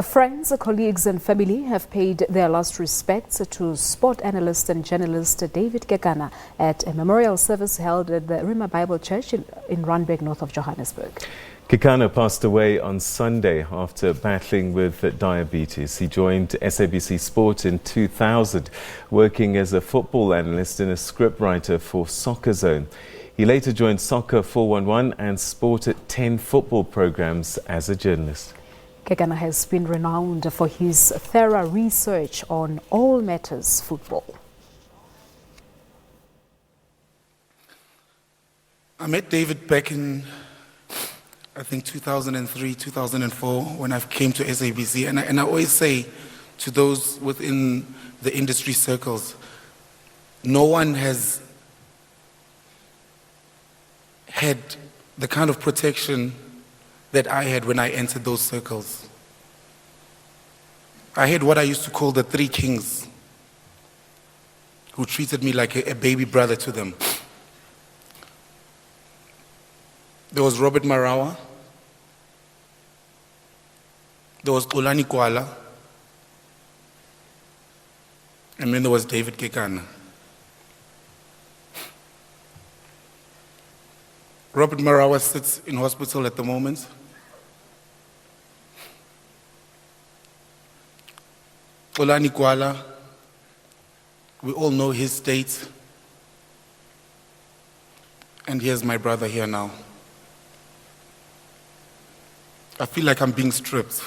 Friends, colleagues and family have paid their last respects to sport analyst and journalist David Kekana at a memorial service held at the Rhema Bible Church in Randburg, north of Johannesburg. Kekana passed away on Sunday after battling with diabetes. He joined SABC Sport in 2000, working as a football analyst and a scriptwriter for Soccer Zone. He later joined Soccer 411 and sported 10 football programs as a journalist. Kekana has been renowned for his thorough research on all matters football. I met David back in, I think, 2003, 2004, when I came to SABC. And I always say to those within the industry circles, no one has had the kind of protection that I had when I entered those circles. I had what I used to call the three kings, who treated me like a baby brother to them. There was Robert Marawa, there was Olani Kwala, and then there was David Kekana. Robert Marawa sits in hospital at the moment. Olani Kwala, we all know his state. And here's my brother here now. I feel like I'm being stripped.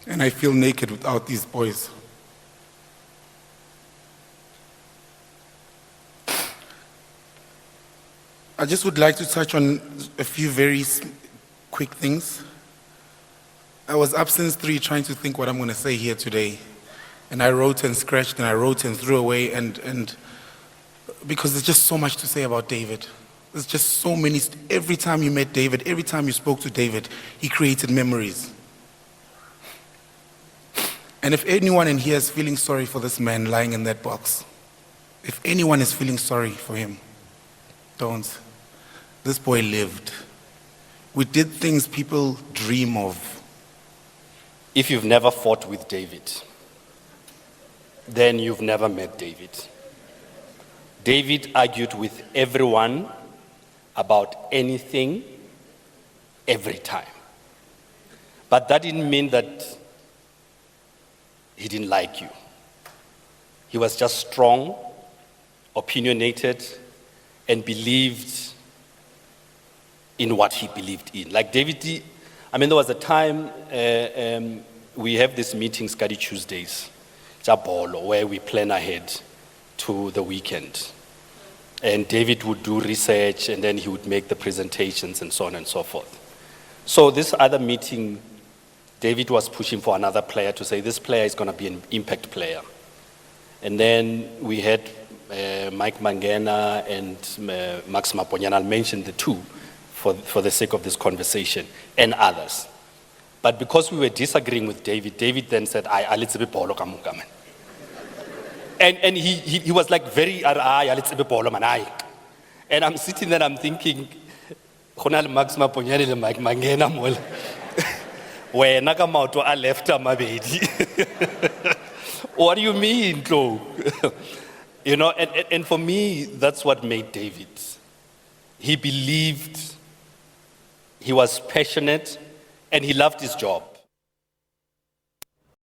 And I feel naked without these boys. I just would like to touch on a few very quick things. I was up since 3 trying to think what I'm going to say here today. And I wrote and scratched and I wrote and threw away and because there's just so much to say about David. There's just so many. Every time you met David, every time you spoke to David, he created memories. And if anyone in here is feeling sorry for this man lying in that box, if anyone is feeling sorry for him, don't. This boy lived. We did things people dream of. If you've never fought with David, then you've never met David. David argued with everyone about anything, every time. But that didn't mean that he didn't like you. He was just strong, opinionated, and believed in what he believed in. Like David, there was a time we have this meeting, Skadi Tuesdays, where we plan ahead to the weekend. And David would do research and then he would make the presentations and so on and so forth. So this other meeting, David was pushing for another player to say this player is going to be an impact player. And then we had Mike Mangena and Max Maponyana. I'll mention the two for the sake of this conversation, and others. But because we were disagreeing with David, David then said, let's be bolo ka muka man. And he was like very, let's be bolo man. And I'm sitting there, I'm thinking, Max Maponyana le Mike Mangena mole. Wena ka maoto a left a mabedi. What do you mean, though? You know, and for me, that's what made David. He believed, he was passionate, and he loved his job.